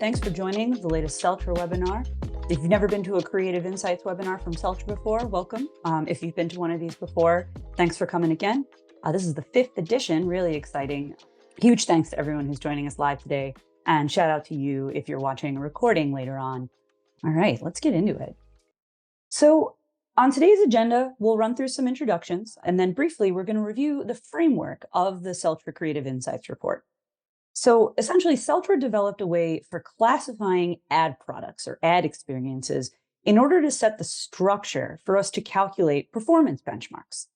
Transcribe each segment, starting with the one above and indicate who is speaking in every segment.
Speaker 1: Thanks for joining the latest Celtra webinar. If you've never been to a Creative Insights webinar from Celtra before, welcome. If you've been to one of these before, thanks for coming again. This is the 5th edition, really exciting. Huge thanks to everyone who's joining us live today, and shout out to you if you're watching a recording later on. All right, let's get into it. So on today's agenda, we'll run through some introductions, and then briefly, we're going to review the framework of the Celtra Creative Insights Report. So essentially, Celtra developed a way for classifying ad products or ad experiences in order to set the structure for us to calculate performance benchmarks.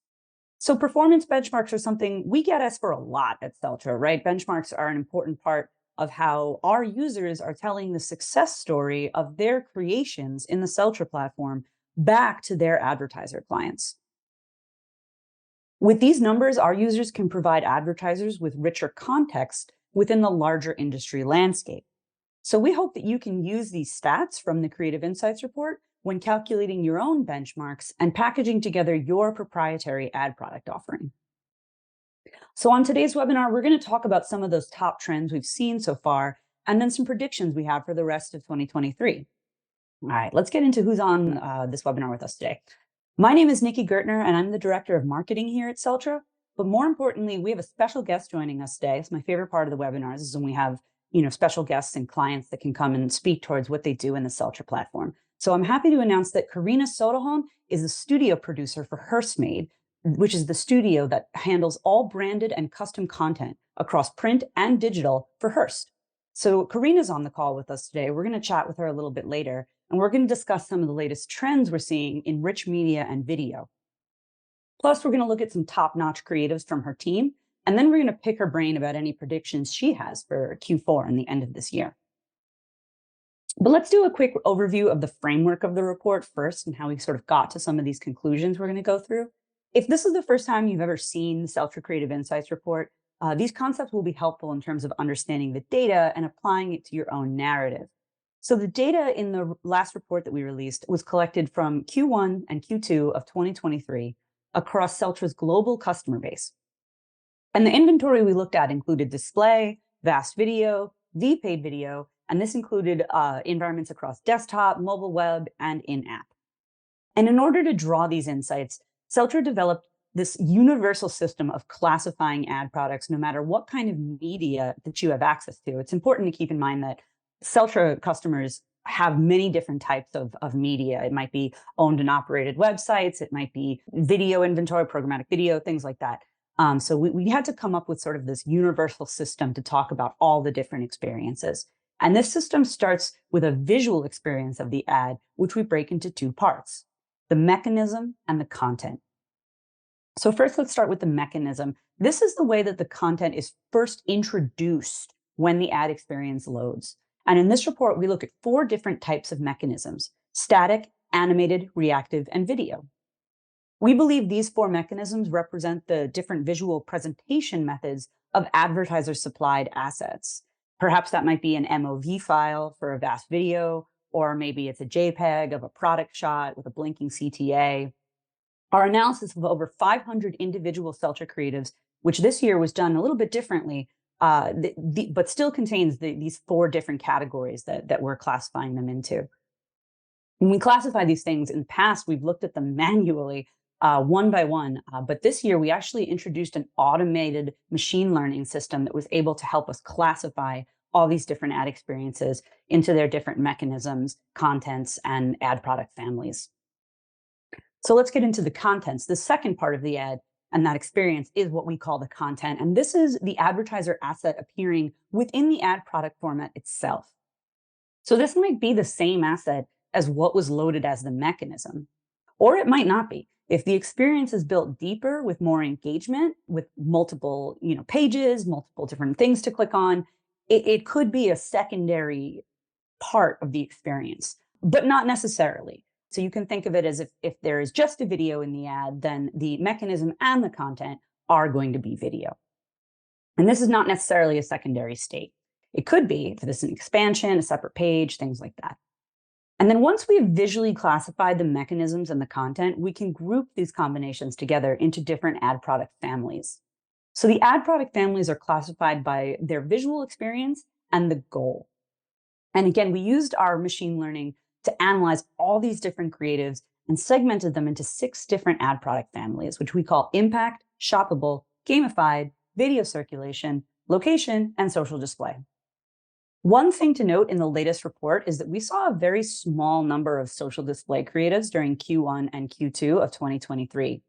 Speaker 1: So performance benchmarks are something we get asked for a lot at Celtra, right? Benchmarks are an important part of how our users are telling the success story of their creations in the Celtra platform back to their advertiser clients. With these numbers, our users can provide advertisers with richer context within the larger industry landscape. So we hope that you can use these stats from the Creative Insights Report when calculating your own benchmarks and packaging together your proprietary ad product offering. So on today's webinar, we're going to talk about some of those top trends we've seen so far, and then some predictions we have for the rest of 2023. All right, let's get into who's on this webinar with us today. My name is Nikki Gertner, and I'm the Director of Marketing here at Celtra. But more importantly, we have a special guest joining us today. It's my favorite part of the webinars is when we have, special guests and clients that can come and speak towards what they do in the Celtra platform. So I'm happy to announce that Korinah Sodahlon is a studio producer for HearstMade, which is the studio that handles all branded and custom content across print and digital for Hearst. So Korinah's on the call with us today. We're going to chat with her a little bit later, and we're going to discuss some of the latest trends we're seeing in rich media and video. Plus, we're going to look at some top-notch creatives from her team, and then we're going to pick her brain about any predictions she has for Q4 and the end of this year. But let's do a quick overview of the framework of the report first and how we sort of got to some of these conclusions we're going to go through. If this is the first time you've ever seen the Celtra Creative Insights Report, these concepts will be helpful in terms of understanding the data and applying it to your own narrative. So the data in the last report that we released was collected from Q1 and Q2 of 2023 across Celtra's global customer base. And the inventory we looked at included display, vast video, vPaid video, and this included environments across desktop, mobile web, and in-app. And in order to draw these insights, Celtra developed this universal system of classifying ad products, no matter what kind of media that you have access to. It's important to keep in mind that Celtra customers have many different types of media. It might be owned and operated websites. It might be video inventory, programmatic video, things like that. So we had to come up with sort of this universal system to talk about all the different experiences. And this system starts with a visual experience of the ad, which we break into two parts, the mechanism and the content. So first, let's start with the mechanism. This is the way that the content is first introduced when the ad experience loads. And in this report, we look at 4 different types of mechanisms: static, animated, reactive, and video. We believe these 4 mechanisms represent the different visual presentation methods of advertiser-supplied assets. Perhaps that might be an MOV file for a vast video, or maybe it's a JPEG of a product shot with a blinking CTA. Our analysis of over 500 individual Celtra creatives, which this year was done a little bit differently, but still contains these 4 different categories that we're classifying them into. When we classify these things in the past, we've looked at them manually, one by one, but this year we actually introduced an automated machine learning system that was able to help us classify all these different ad experiences into their different mechanisms, contents, and ad product families. So let's get into the contents. The second part of the ad and that experience is what we call the content. And this is the advertiser asset appearing within the ad product format itself. So this might be the same asset as what was loaded as the mechanism, or it might not be. If the experience is built deeper with more engagement, with multiple pages, multiple different things to click on, it could be a secondary part of the experience, but not necessarily. So you can think of it as if there is just a video in the ad, then the mechanism and the content are going to be video. And this is not necessarily a secondary state. It could be if it's an expansion, a separate page, things like that. And then once we've visually classified the mechanisms and the content, we can group these combinations together into different ad product families. So the ad product families are classified by their visual experience and the goal. And again, we used our machine learning to analyze all these different creatives and segmented them into 6 different ad product families, which we call impact, shoppable, gamified, video circulation, location, and social display. One thing to note in the latest report is that we saw a very small number of social display creatives during Q1 and Q2 of 2023.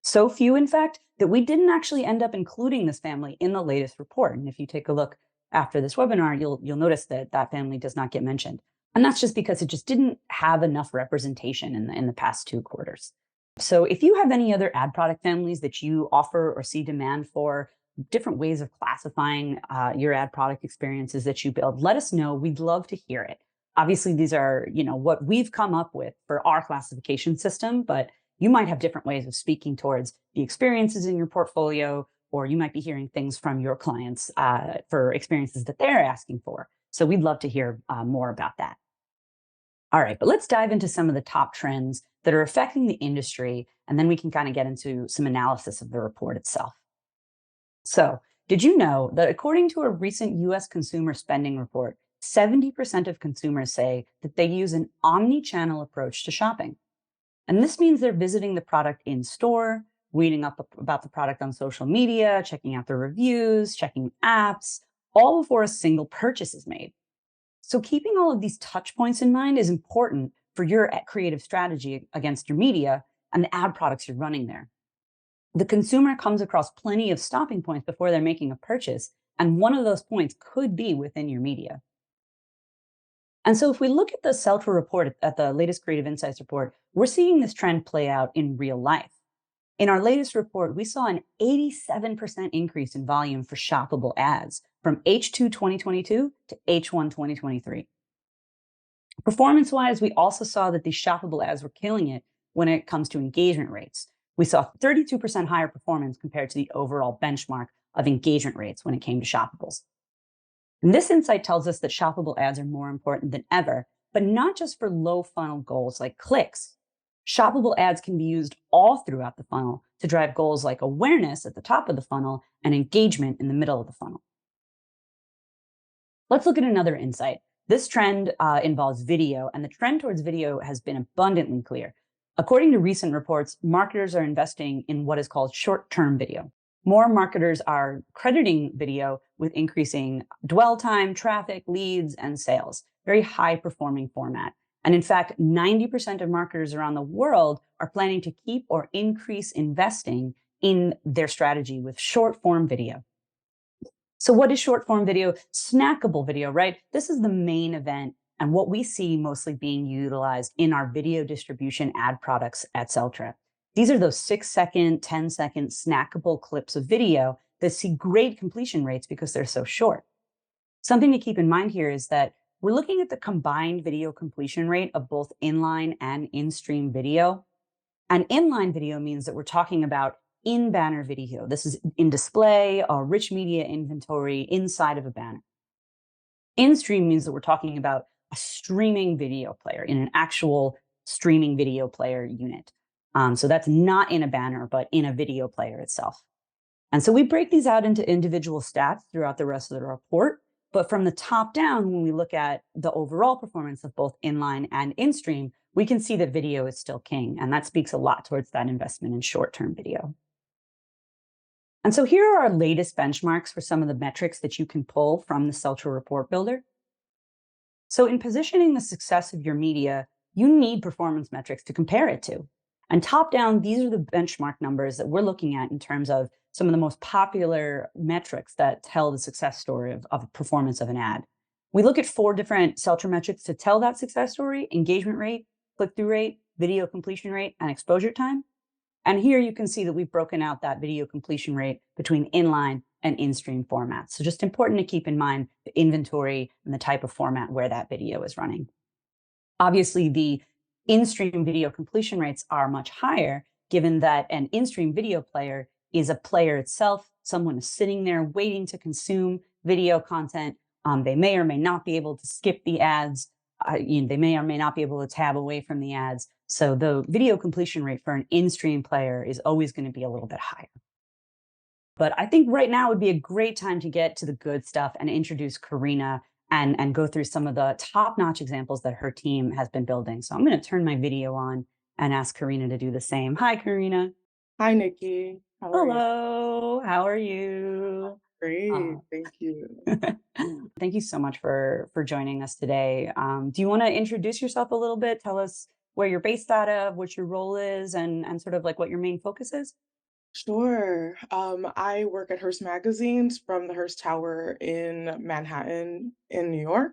Speaker 1: So few, in fact, that we didn't actually end up including this family in the latest report. And if you take a look after this webinar, you'll notice that that family does not get mentioned. And that's just because it just didn't have enough representation in the past 2 quarters. So if you have any other ad product families that you offer or see demand for, different ways of classifying your ad product experiences that you build, let us know. We'd love to hear it. Obviously, these are, what we've come up with for our classification system, but you might have different ways of speaking towards the experiences in your portfolio, or you might be hearing things from your clients for experiences that they're asking for. So we'd love to hear more about that. All right, but let's dive into some of the top trends that are affecting the industry, and then we can kind of get into some analysis of the report itself. So, did you know that according to a recent US consumer spending report, 70% of consumers say that they use an omni-channel approach to shopping? And this means they're visiting the product in store, reading up about the product on social media, checking out the reviews, checking apps, all before a single purchase is made. So keeping all of these touch points in mind is important for your creative strategy against your media and the ad products you're running there. The consumer comes across plenty of stopping points before they're making a purchase, and one of those points could be within your media. And so if we look at the Celtra report, at the latest Creative Insights report, we're seeing this trend play out in real life. In our latest report, we saw an 87% increase in volume for shoppable ads from H2 2022 to H1 2023. Performance-wise, we also saw that these shoppable ads were killing it when it comes to engagement rates. We saw 32% higher performance compared to the overall benchmark of engagement rates when it came to shoppables. And this insight tells us that shoppable ads are more important than ever, but not just for low funnel goals like clicks. Shoppable ads can be used all throughout the funnel to drive goals like awareness at the top of the funnel and engagement in the middle of the funnel. Let's look at another insight. This trend involves video, and the trend towards video has been abundantly clear. According to recent reports, marketers are investing in what is called short-term video. More marketers are crediting video with increasing dwell time, traffic, leads, and sales. Very high-performing format. And in fact, 90% of marketers around the world are planning to keep or increase investing in their strategy with short-form video. So what is short-form video? Snackable video, right? This is the main event and what we see mostly being utilized in our video distribution ad products at Celtra. These are those 6-second, 10-second snackable clips of video that see great completion rates because they're so short. Something to keep in mind here is that we're looking at the combined video completion rate of both inline and in-stream video. And inline video means that we're talking about in-banner video. This is in display or rich media inventory inside of a banner. In-stream means that we're talking about a streaming video player in an actual streaming video player unit. So that's not in a banner, but in a video player itself. And so we break these out into individual stats throughout the rest of the report. But from the top down, when we look at the overall performance of both inline and in-stream, we can see that video is still king. And that speaks a lot towards that investment in short-term video. And so here are our latest benchmarks for some of the metrics that you can pull from the Celtra Report Builder. So in positioning the success of your media, you need performance metrics to compare it to. And top down, these are the benchmark numbers that we're looking at in terms of some of the most popular metrics that tell the success story of performance of an ad. We look at 4 different Celtra metrics to tell that success story: engagement rate, click-through rate, video completion rate, and exposure time. And here you can see that we've broken out that video completion rate between inline and in-stream formats. So just important to keep in mind the inventory and the type of format where that video is running. Obviously, the in-stream video completion rates are much higher, given that an in-stream video player is a player itself. Someone is sitting there waiting to consume video content. They may or may not be able to skip the ads. They may or may not be able to tab away from the ads. So the video completion rate for an in-stream player is always going to be a little bit higher. But I think right now would be a great time to get to the good stuff and introduce Korinah and go through some of the top-notch examples that her team has been building. So I'm going to turn my video on and ask Korinah to do the same. Hi, Korinah.
Speaker 2: Hi, Nikki. How are you?
Speaker 1: Hello. How are you?
Speaker 2: Great.
Speaker 1: Uh,
Speaker 2: Thank you.
Speaker 1: Thank you so much for joining us today. Do you want to introduce yourself a little bit? Tell us where you're based out of, what your role is, and sort of like what your main focus is.
Speaker 2: Sure. I work at Hearst Magazines from the Hearst Tower in Manhattan, in New York.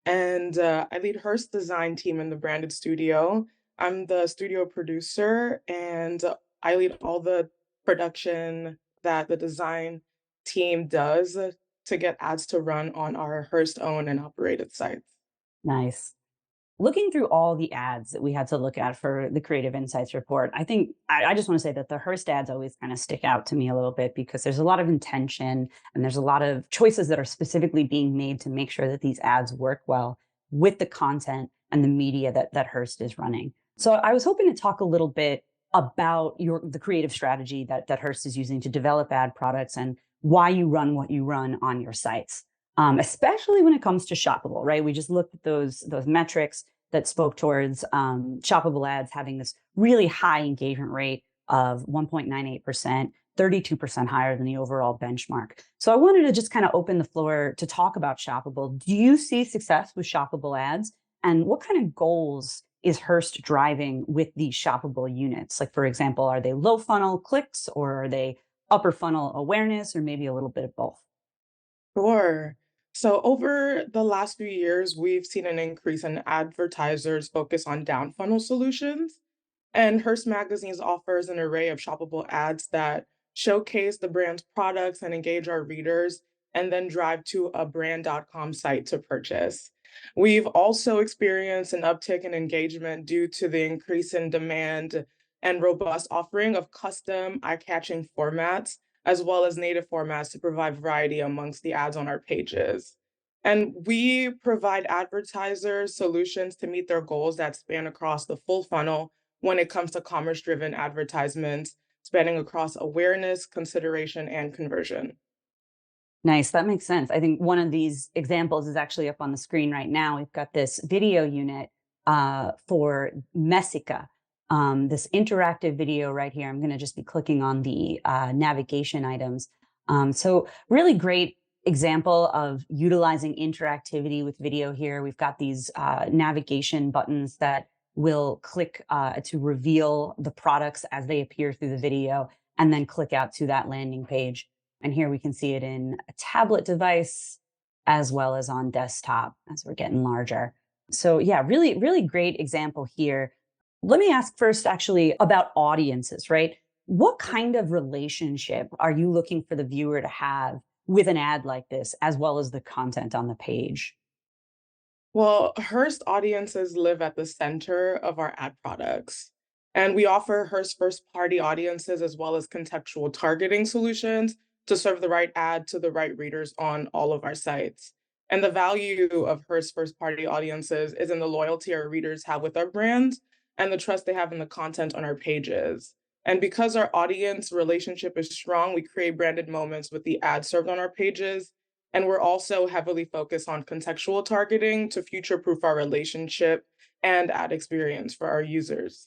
Speaker 2: And I lead Hearst design team in the branded studio. I'm the studio producer, and I lead all the production that the design team does to get ads to run on our Hearst owned and operated sites.
Speaker 1: Nice. Looking through all the ads that we had to look at for the Creative Insights report, I think I just want to say that the Hearst ads always kind of stick out to me a little bit because there's a lot of intention and there's a lot of choices that are specifically being made to make sure that these ads work well with the content and the media that Hearst is running. So I was hoping to talk a little bit about the creative strategy that Hearst is using to develop ad products and why you run what you run on your sites. Especially when it comes to shoppable, right? We just looked at those metrics that spoke towards shoppable ads having this really high engagement rate of 1.98%, 32% higher than the overall benchmark. So I wanted to just kind of open the floor to talk about shoppable. Do you see success with shoppable ads? And what kind of goals is Hearst driving with these shoppable units? Like, for example, are they low funnel clicks or are they upper funnel awareness or maybe a little bit of both?
Speaker 2: Sure. So over the last few years, we've seen an increase in advertisers focus on down funnel solutions. And Hearst Magazines offers an array of shoppable ads that showcase the brand's products and engage our readers, and then drive to a brand.com site to purchase. We've also experienced an uptick in engagement due to the increase in demand and robust offering of custom, eye catching formats, as well as native formats to provide variety amongst the ads on our pages. And we provide advertisers solutions to meet their goals that span across the full funnel when it comes to commerce driven advertisements, spanning across awareness, consideration, and conversion.
Speaker 1: Nice. That makes sense. I think one of these examples is actually up on the screen right now. We've got this video unit for Messica, this interactive video right here. I'm going to just be clicking on the navigation items. So, really great example of utilizing interactivity with video here. We've got these navigation buttons that will click to reveal the products as they appear through the video and then click out to that landing page. And here we can see it in a tablet device as well as on desktop as we're getting larger. So, yeah, really, really great example here. Let me ask first, actually, about audiences, right? What kind of relationship are you looking for the viewer to have with an ad like this, as well as the content on the page?
Speaker 2: Well, Hearst audiences live at the center of our ad products. And we offer Hearst first party audiences as well as contextual targeting solutions to serve the right ad to the right readers on all of our sites. And the value of Hearst first party audiences is in the loyalty our readers have with our brand and the trust they have in the content on our pages. And because our audience relationship is strong, we create branded moments with the ads served on our pages, and we're also heavily focused on contextual targeting to future proof our relationship and ad experience for our users.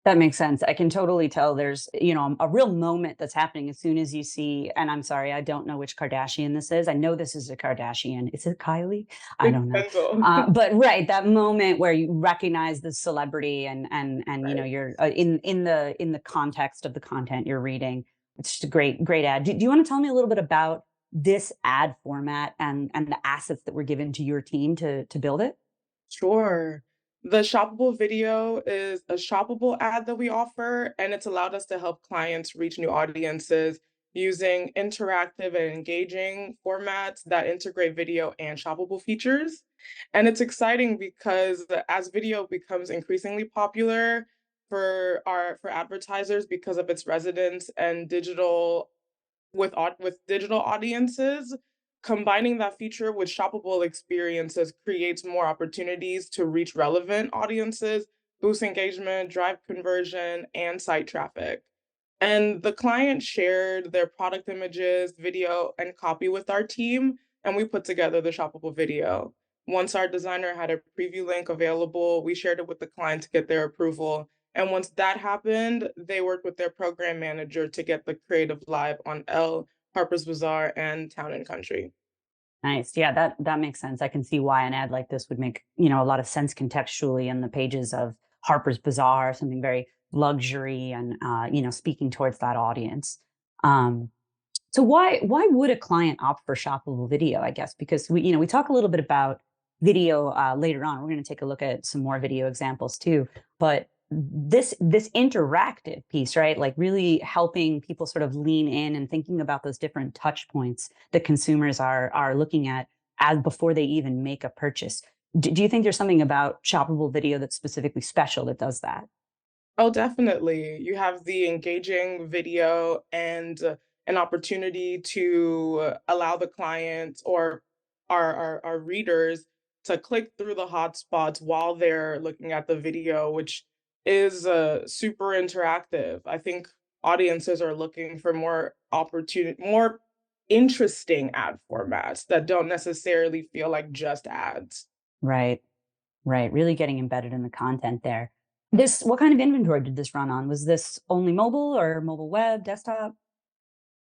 Speaker 1: That makes sense. I can totally tell there's, a real moment that's happening as soon as you see, and I'm sorry, I don't know which Kardashian this is. I know this is a Kardashian. Is it Kylie? I
Speaker 2: It's
Speaker 1: don't know.
Speaker 2: Kendall.
Speaker 1: But right, that moment where you recognize the celebrity and
Speaker 2: Right.
Speaker 1: you're in the context of the content you're reading. It's just a great ad. Do you want to tell me a little bit about this ad format and the assets that were given to your team to build it?
Speaker 2: Sure. The shoppable video is a shoppable ad that we offer, and it's allowed us to help clients reach new audiences using interactive and engaging formats that integrate video and shoppable features. And it's exciting because as video becomes increasingly popular for advertisers because of its resonance and with digital audiences, combining that feature with shoppable experiences creates more opportunities to reach relevant audiences, boost engagement, drive conversion, and site traffic. And the client shared their product images, video, and copy with our team, and we put together the shoppable video. Once our designer had a preview link available, we shared it with the client to get their approval. And once that happened, they worked with their program manager to get the creative live on Elle, Harper's Bazaar, and Town and Country.
Speaker 1: Nice. Yeah, that makes sense. I can see why an ad like this would make, a lot of sense contextually in the pages of Harper's Bazaar, something very luxury and speaking towards that audience. Um, so why would a client opt for shoppable video, I guess? Because we talk a little bit about video later on. We're going to take a look at some more video examples too. But this interactive piece, right? Like really helping people sort of lean in and thinking about those different touch points that consumers are looking at as before they even make a purchase. Do you think there's something about shoppable video that's specifically special that does that?
Speaker 2: Oh, definitely. You have the engaging video and an opportunity to allow the client or our readers to click through the hotspots while they're looking at the video, which is super interactive. I think audiences are looking for more interesting ad formats that don't necessarily feel like just ads.
Speaker 1: Right. Right, really getting embedded in the content there. What kind of inventory did this run on? Was this only mobile or mobile web, desktop?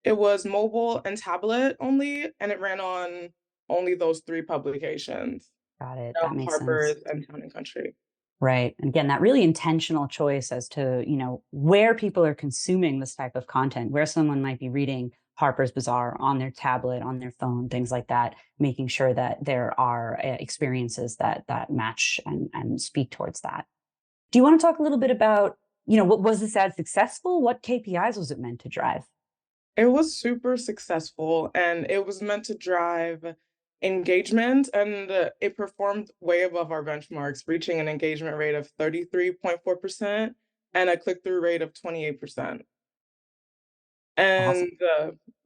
Speaker 2: It was mobile and tablet only, and it ran on only those 3 publications,
Speaker 1: Got it. That
Speaker 2: Elle,
Speaker 1: makes sense.
Speaker 2: Harper's, and Town& and Country.
Speaker 1: Right. And again, that really intentional choice as to, where people are consuming this type of content, where someone might be reading Harper's Bazaar on their tablet, on their phone, things like that, making sure that there are experiences that match and speak towards that. Do you want to talk a little bit about, what was this ad successful? What KPIs was it meant to drive?
Speaker 2: It was super successful, and it was meant to drive engagement, and, it performed way above our benchmarks, reaching an engagement rate of 33.4% and a click-through rate of 28%.
Speaker 1: Awesome.
Speaker 2: And,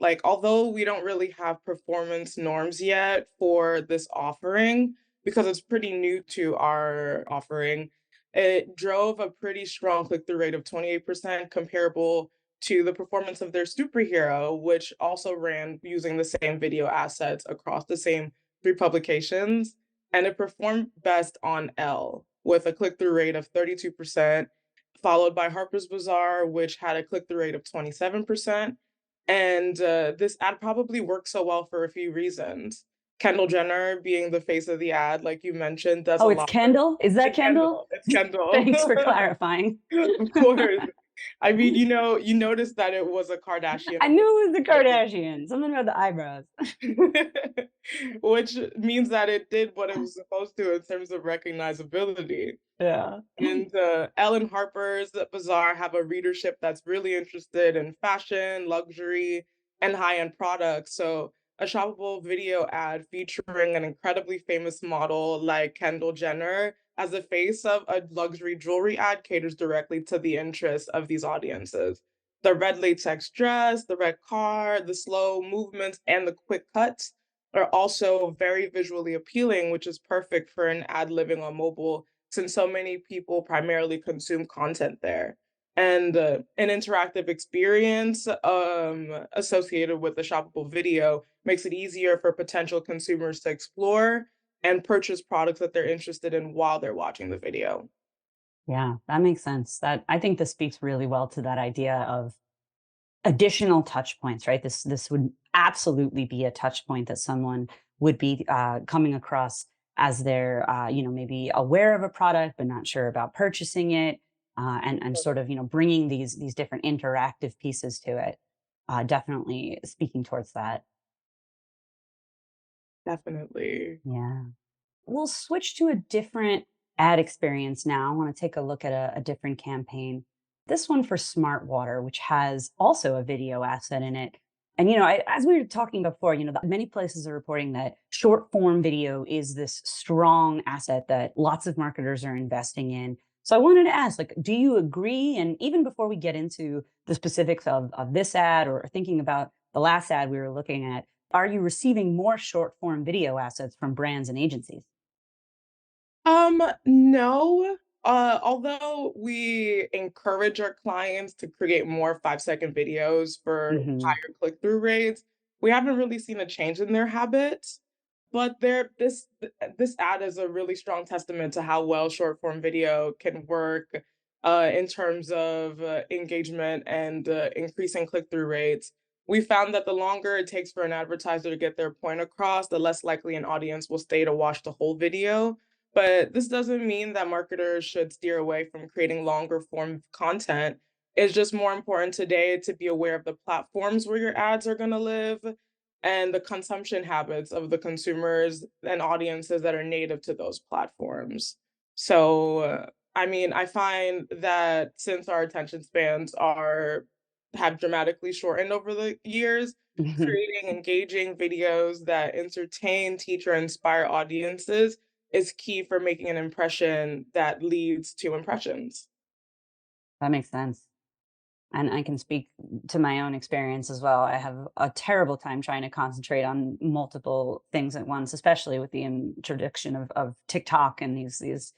Speaker 2: like, although we don't really have performance norms yet for this offering, because it's pretty new to our offering, it drove a pretty strong click-through rate of 28% comparable to the performance of their superhero, which also ran using the same video assets across the same 3 publications, and it performed best on Elle with a click-through rate of 32%, followed by Harper's Bazaar, which had a click-through rate of 27%. And this ad probably worked so well for a few reasons. Kendall Jenner, being the face of the ad, like you mentioned, does
Speaker 1: Oh,
Speaker 2: a
Speaker 1: it's
Speaker 2: lot of
Speaker 1: Kendall? Is that
Speaker 2: it's
Speaker 1: Kendall?
Speaker 2: Kendall, it's Kendall.
Speaker 1: Thanks for clarifying.
Speaker 2: Of course. I mean, you noticed that it was a Kardashian
Speaker 1: I
Speaker 2: on the
Speaker 1: knew it was the
Speaker 2: video.
Speaker 1: Kardashians. Something about the eyebrows.
Speaker 2: Which means that it did what it was supposed to in terms of recognizability.
Speaker 1: Yeah.
Speaker 2: And Ellen Harper's Bazaar have a readership that's really interested in fashion, luxury, and high-end products. So a shoppable video ad featuring an incredibly famous model like Kendall Jenner as the face of a luxury jewelry ad caters directly to the interests of these audiences. The red latex dress, the red car, the slow movements, and the quick cuts are also very visually appealing, which is perfect for an ad living on mobile since so many people primarily consume content there. And an interactive experience associated with the shoppable video makes it easier for potential consumers to explore and purchase products that they're interested in while they're watching the video.
Speaker 1: Yeah, that makes sense. That I think this speaks really well to that idea of additional touch points, right? This would absolutely be a touch point that someone would be coming across as they're maybe aware of a product but not sure about purchasing it, and sort of bringing these different interactive pieces to it. Definitely speaking towards that.
Speaker 2: Definitely.
Speaker 1: Yeah. We'll switch to a different ad experience now. I want to take a look at a different campaign. This one for Smart Water, which has also a video asset in it. And as we were talking before, many places are reporting that short form video is this strong asset that lots of marketers are investing in. So I wanted to ask, like, do you agree? And even before we get into the specifics of this ad or thinking about the last ad we were looking at, are you receiving more short form video assets from brands and agencies?
Speaker 2: No. Although we encourage our clients to create more 5-second videos for
Speaker 1: Mhm.
Speaker 2: higher click-through rates, we haven't really seen a change in their habits. But this ad is a really strong testament to how well short form video can work in terms of engagement and increasing click through rates. We found that the longer it takes for an advertiser to get their point across, the less likely an audience will stay to watch the whole video. But this doesn't mean that marketers should steer away from creating longer form content. It's just more important today to be aware of the platforms where your ads are going to live and the consumption habits of the consumers and audiences that are native to those platforms. So, I mean, I find that since our attention spans are have dramatically shortened over the years, creating engaging videos that entertain, teach, or inspire audiences is key for making an impression that leads to impressions.
Speaker 1: That makes sense. And I can speak to my own experience as well. I have a terrible time trying to concentrate on multiple things at once, especially with the introduction of TikTok and these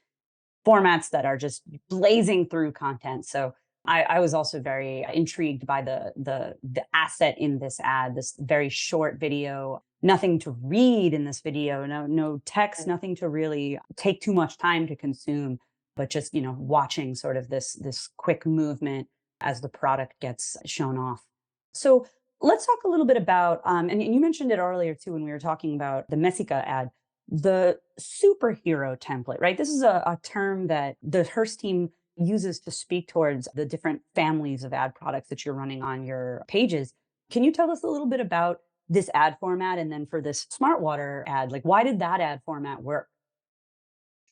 Speaker 1: formats that are just blazing through content. So I was also very intrigued by the asset in this ad, this very short video, nothing to read in this video, no text, nothing to really take too much time to consume, but just watching sort of this quick movement as the product gets shown off. So let's talk a little bit about, and you mentioned it earlier too when we were talking about the Messica ad, the superhero template, right? This is a term that the Hearst team uses to speak towards the different families of ad products that you're running on your pages. Can you tell us a little bit about this ad format? And then for this smart water ad, like why did that ad format work?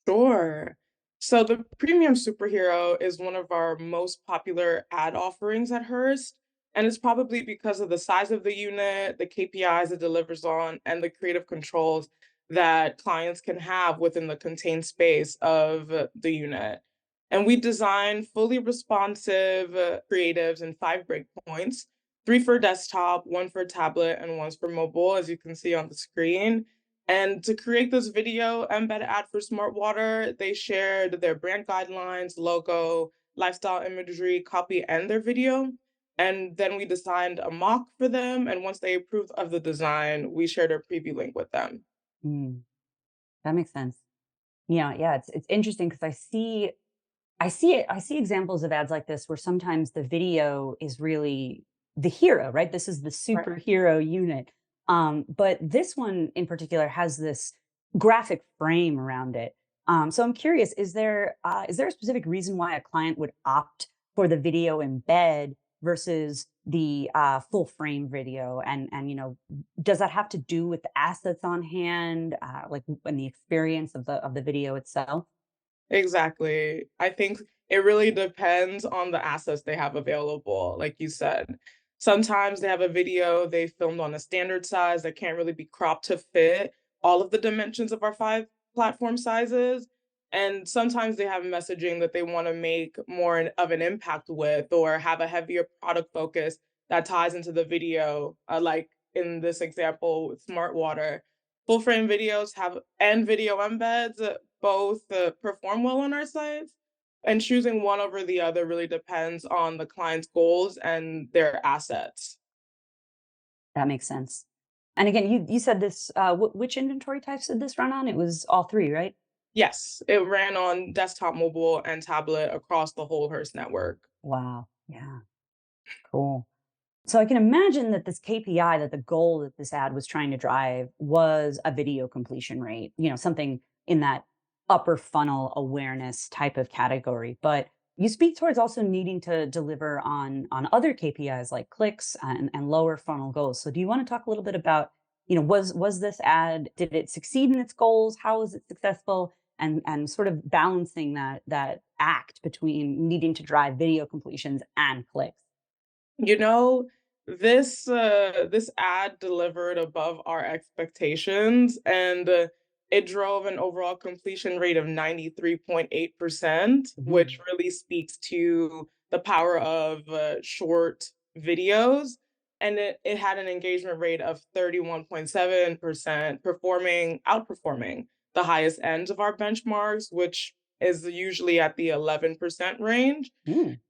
Speaker 2: Sure. So the premium superhero is one of our most popular ad offerings at Hearst, and it's probably because of the size of the unit, the KPIs it delivers on, and the creative controls that clients can have within the contained space of the unit. And we design fully responsive creatives in 5 breakpoints, three for desktop, one for tablet, and one's for mobile, as you can see on the screen. And to create this video embed ad for Smart Water, they shared their brand guidelines, logo, lifestyle imagery, copy, and their video. And then we designed a mock for them. And once they approved of the design, we shared a preview link with them.
Speaker 1: Mm, that makes sense. Yeah, it's interesting because I see examples of ads like this where sometimes the video is really the hero, right? This is the
Speaker 2: Right.
Speaker 1: superhero unit. But this one in particular has this graphic frame around it. So I'm curious, is there a specific reason why a client would opt for the video embed versus the full frame video? And does that have to do with the assets on hand, like and the experience of the video itself?
Speaker 2: Exactly. I think it really depends on the assets they have available, like you said. Sometimes they have a video they filmed on a standard size that can't really be cropped to fit all of the dimensions of our 5 platform sizes. And sometimes they have messaging that they want to make more of an impact with or have a heavier product focus that ties into the video, like in this example with Smart Water. Full frame videos have and video embeds both perform well on our sites, and choosing one over the other really depends on the client's goals and their assets.
Speaker 1: That makes sense. And again, you said this, which inventory types did this run on? It was all 3, right?
Speaker 2: Yes, it ran on desktop, mobile, and tablet across the whole Hearst network.
Speaker 1: Wow. Yeah. Cool. So I can imagine that this KPI, that the goal that this ad was trying to drive was a video completion rate, something in that upper funnel awareness type of category. But you speak towards also needing to deliver on other KPIs like clicks and lower funnel goals. So do you want to talk a little bit about, was this ad, did it succeed in its goals? How was it successful? And sort of balancing that act between needing to drive video completions and clicks.
Speaker 2: You know, this ad delivered above our expectations, and it drove an overall completion rate of 93.8%, which
Speaker 1: Mhm.
Speaker 2: really speaks to the power of short videos. And it had an engagement rate of 31.7%, outperforming the highest ends of our benchmarks, which is usually at the 11% range.
Speaker 1: Mm.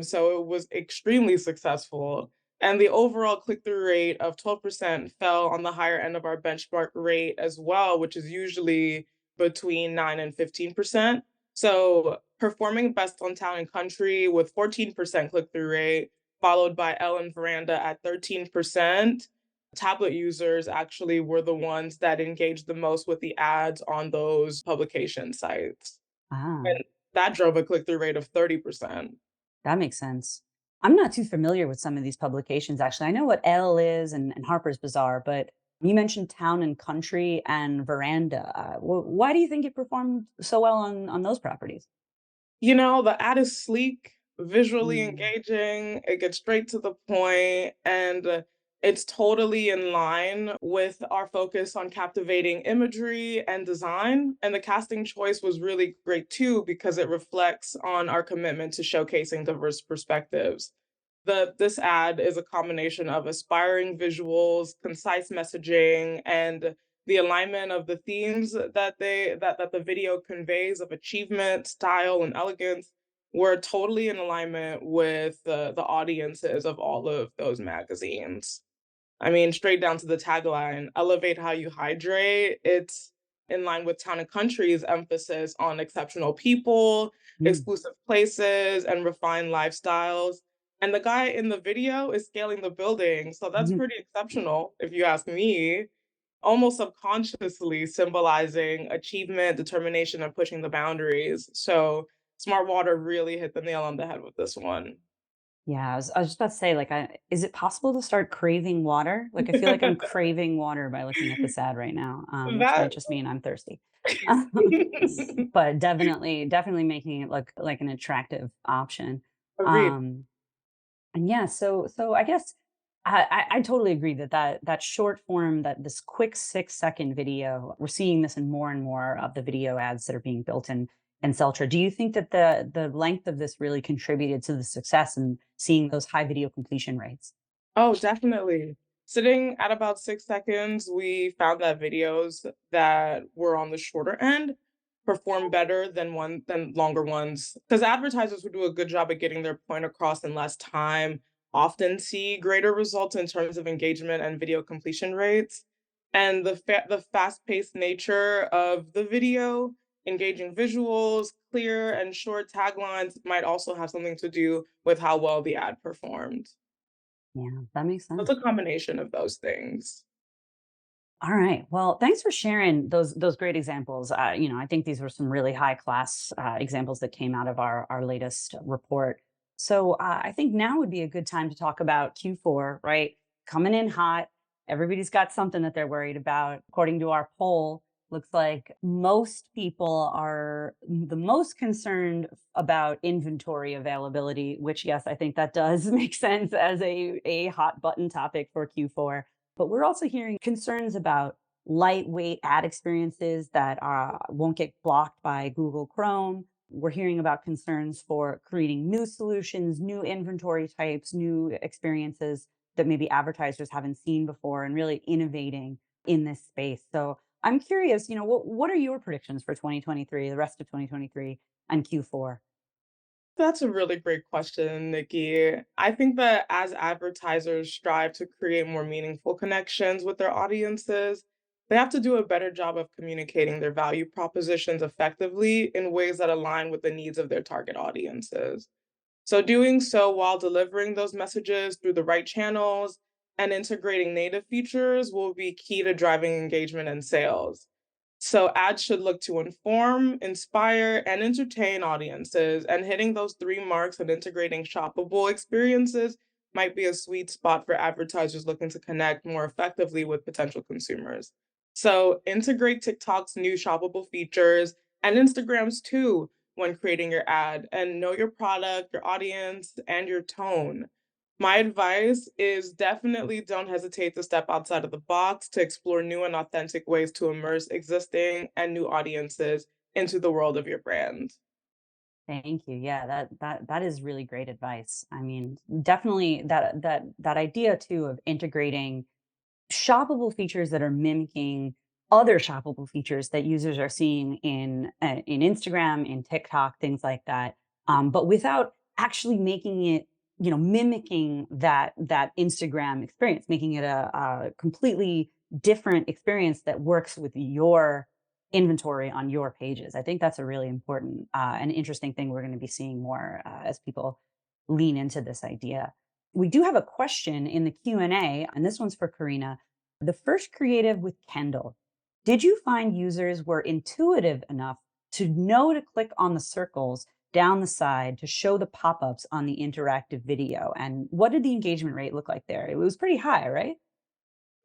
Speaker 2: So it was extremely successful. And the overall click-through rate of 12% fell on the higher end of our benchmark rate as well, which is usually between 9 and 15%. So performing best on Town and Country with 14% click-through rate, followed by Ellen Veranda at 13%. Tablet users actually were the ones that engaged the most with the ads on those publication sites.
Speaker 1: Ah,
Speaker 2: And that drove a click-through rate of 30%.
Speaker 1: that makes sense. I'm not too familiar with some of these publications, actually. I know what Elle is and Harper's Bazaar, but you mentioned Town and Country and Veranda. Why do you think it performed so well on those properties?
Speaker 2: You know, the ad is sleek, visually
Speaker 1: Mm,
Speaker 2: engaging, it gets straight to the point, and it's totally in line with our focus on captivating imagery and design. And the casting choice was really great too, because it reflects on our commitment to showcasing diverse perspectives. This ad is a combination of aspiring visuals, concise messaging, and the alignment of the themes that the video conveys of achievement, style, and elegance were totally in alignment with the audiences of all of those magazines. I mean, straight down to the tagline, "Elevate how you hydrate." It's in line with Town and Country's emphasis on exceptional people,
Speaker 1: mm,
Speaker 2: exclusive places, and refined lifestyles. And the guy in the video is scaling the building, so that's
Speaker 1: mhm.
Speaker 2: pretty exceptional, if you ask me, almost subconsciously symbolizing achievement, determination, and pushing the boundaries. So Smart Water really hit the nail on the head with this one.
Speaker 1: Yeah, I was just about to say, like, is it possible to start craving water? Like, I feel like I'm craving water by looking at this ad right now, which
Speaker 2: That
Speaker 1: might just mean I'm thirsty. But definitely making it look like an attractive option.
Speaker 2: Agreed.
Speaker 1: Um, and yeah, so I guess I totally agree that that short form, that this quick 6-second video, we're seeing this in more and more of the video ads that are being built in Celtra. Do you think that the length of this really contributed to the success and seeing those high video completion rates?
Speaker 2: Oh, definitely. Sitting at about 6 seconds, we found that videos that were on the shorter end perform better than longer ones. Because advertisers who do a good job at getting their point across in less time often see greater results in terms of engagement and video completion rates. And the fast-paced nature of the video, engaging visuals, clear and short taglines might also have something to do with how well the ad performed.
Speaker 1: Yeah, that makes
Speaker 2: It's
Speaker 1: sense.
Speaker 2: a combination of those things.
Speaker 1: All right. Well, thanks for sharing those great examples. I think these were some really high class examples that came out of our latest report. So I think now would be a good time to talk about Q4. Right, coming in hot. Everybody's got something that they're worried about. According to our poll, looks like most people are the most concerned about inventory availability. Which, yes, I think that does make sense as a hot button topic for Q4, but we're also hearing concerns about lightweight ad experiences that won't get blocked by Google Chrome. We're hearing about concerns for creating new solutions, new inventory types, new experiences that maybe advertisers haven't seen before, and really innovating in this space. So I'm curious, what are your predictions for 2023, the rest of 2023 and Q4?
Speaker 2: That's a really great question, Nikki. I think that as advertisers strive to create more meaningful connections with their audiences, they have to do a better job of communicating their value propositions effectively in ways that align with the needs of their target audiences. So, doing so while delivering those messages through the right channels and integrating native features will be key to driving engagement and sales. So ads should look to inform, inspire, and entertain audiences, and hitting those three marks and integrating shoppable experiences might be a sweet spot for advertisers looking to connect more effectively with potential consumers. So integrate TikTok's new shoppable features and Instagram's too when creating your ad, and know your product, your audience, and your tone. My advice is definitely don't hesitate to step outside of the box to explore new and authentic ways to immerse existing and new audiences into the world of your brand.
Speaker 1: Thank you. Yeah, that is really great advice. I mean, definitely that idea too of integrating shoppable features that are mimicking other shoppable features that users are seeing in Instagram, in TikTok, things like that, but without actually making it mimicking that Instagram experience, making it a completely different experience that works with your inventory on your pages. I think that's a really important and interesting thing we're going to be seeing more as people lean into this idea. We do have a question in the Q&A, and this one's for Korinah. The first creative with Kendall, did you find users were intuitive enough to know to click on the circles down the side to show the pop-ups on the interactive video? And what did the engagement rate look like there? It was pretty high, right?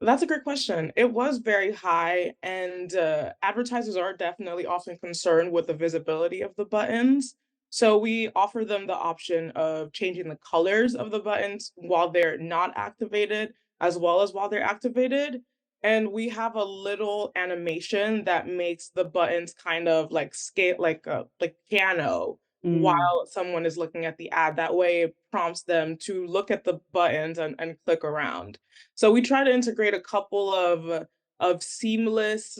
Speaker 2: That's a great question. It was very high, and advertisers are definitely often concerned with the visibility of the buttons. So we offer them the option of changing the colors of the buttons while they're not activated, as well as while they're activated. And we have a little animation that makes the buttons kind of like skate like piano
Speaker 1: Mm,
Speaker 2: while someone is looking at the ad. That way it prompts them to look at the buttons and click around. So we try to integrate a couple of seamless,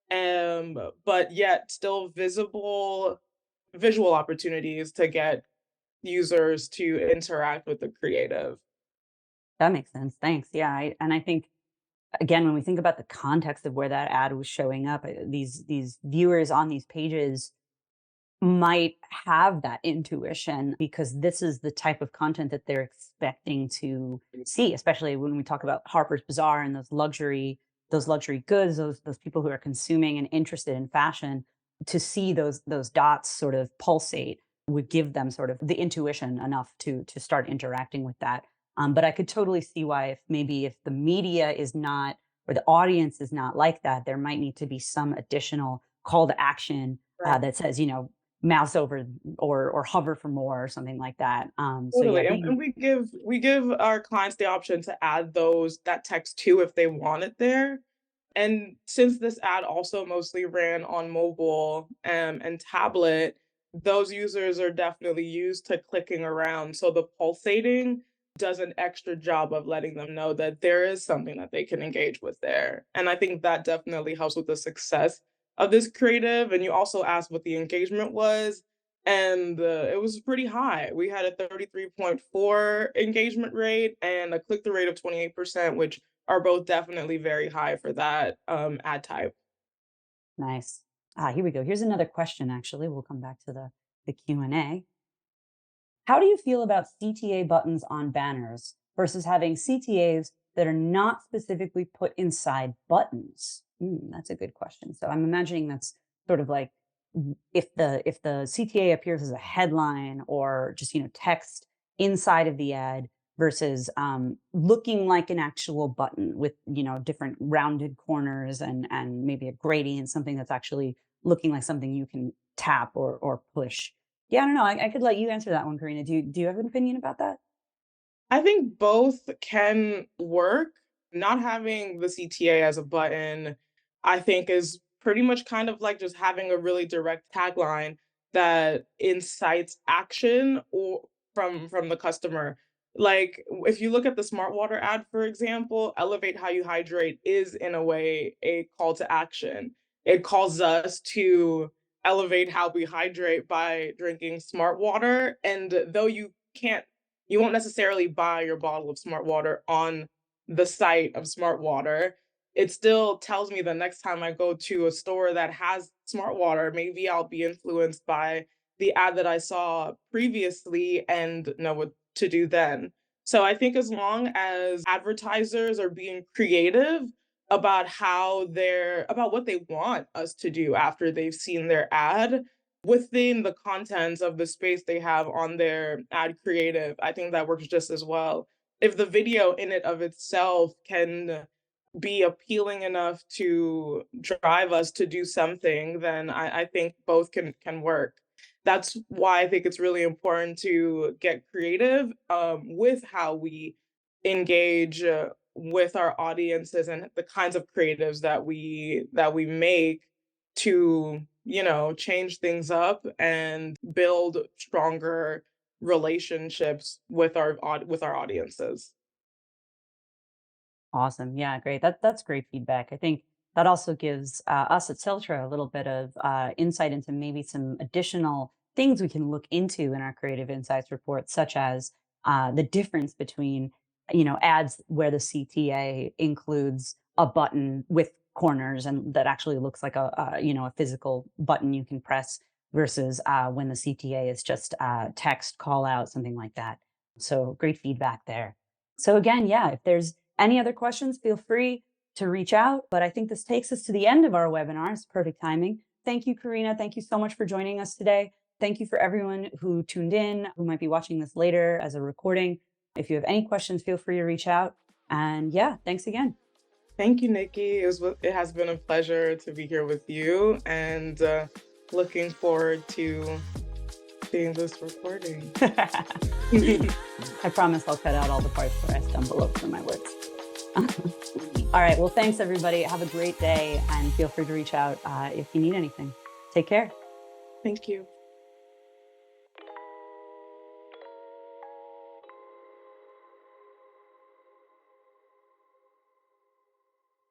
Speaker 2: but yet still visible visual opportunities to get users to interact with the creative.
Speaker 1: that makes sense. Thanks. Yeah, and I think again, when we think about the context of where that ad was showing up, these viewers on these pages might have that intuition because this is the type of content that they're expecting to see, especially when we talk about Harper's Bazaar and those luxury goods, those people who are consuming and interested in fashion. To see those dots sort of pulsate would give them sort of the intuition enough to start interacting with that. But I could totally see why, if the media is not, or the audience is not like that, there might need to be some additional call to action
Speaker 2: Right.
Speaker 1: that says, mouse over or hover for more or something like that. So yeah,
Speaker 2: Totally,
Speaker 1: being
Speaker 2: and we give our clients the option to add those that text too if they want it there. And since this ad also mostly ran on mobile, and tablet, those users are definitely used to clicking around, so the pulsating does an extra job of letting them know that there is something that they can engage with there, and I think that definitely helps with the success of this creative. And you also asked what the engagement was, and, it was pretty high. We had a 33.4 engagement rate and a click-through rate of 28%, which are both definitely very high for that, ad type.
Speaker 1: nice. Here we go. Here's another question. Actually, we'll come back to the Q&A. How do you feel about CTA buttons on banners versus having CTAs that are not specifically put inside buttons? That's a good question. So I'm imagining that's sort of like, if the CTA appears as a headline or just text inside of the ad versus looking like an actual button with different rounded corners and maybe a gradient, something that's actually looking like something you can tap or push. Yeah, I don't know. I could let you answer that one, Korinah. Do you have an opinion about that?
Speaker 2: I think both can work. Not having the CTA as a button, I think, is pretty much kind of like just having a really direct tagline that incites action or from the customer. Like if you look at the smart water ad, for example, elevate how you hydrate is in a way a call to action. It calls us to elevate how we hydrate by drinking smart water. And though you won't necessarily buy your bottle of smart water on the site of smart water. It still tells me the next time I go to a store that has smart water, maybe I'll be influenced by the ad that I saw previously and know what to do then. So I think as long as advertisers are being creative about what they want us to do after they've seen their ad, within the contents of the space they have on their ad creative, I think that works just as well. If the video in it of itself can be appealing enough to drive us to do something, then I think both can work. That's why I think it's really important to get creative, with how we engage, with our audiences and the kinds of creatives that we make to, change things up and build stronger relationships with our audiences.
Speaker 1: Awesome. Yeah, great. That's great feedback. I think that also gives us at Celtra a little bit of insight into maybe some additional things we can look into in our creative insights report, such as the difference between, ads where the CTA includes a button with corners and that actually looks like a physical button you can press versus when the CTA is just text, call out, something like that. So great feedback there. So again, yeah, if there's any other questions, feel free to reach out. But I think this takes us to the end of our webinar. It's perfect timing. Thank you, Korinah. Thank you so much for joining us today. Thank you for everyone who tuned in, who might be watching this later as a recording. If you have any questions, feel free to reach out. And yeah, thanks again.
Speaker 2: Thank you, Nikki. It has been a pleasure to be here with you, and looking forward to seeing this recording.
Speaker 1: I promise I'll cut out all the parts where I stumble over my words. All right. Well, thanks, everybody. Have a great day and feel free to reach out if you need anything. Take care.
Speaker 2: Thank you.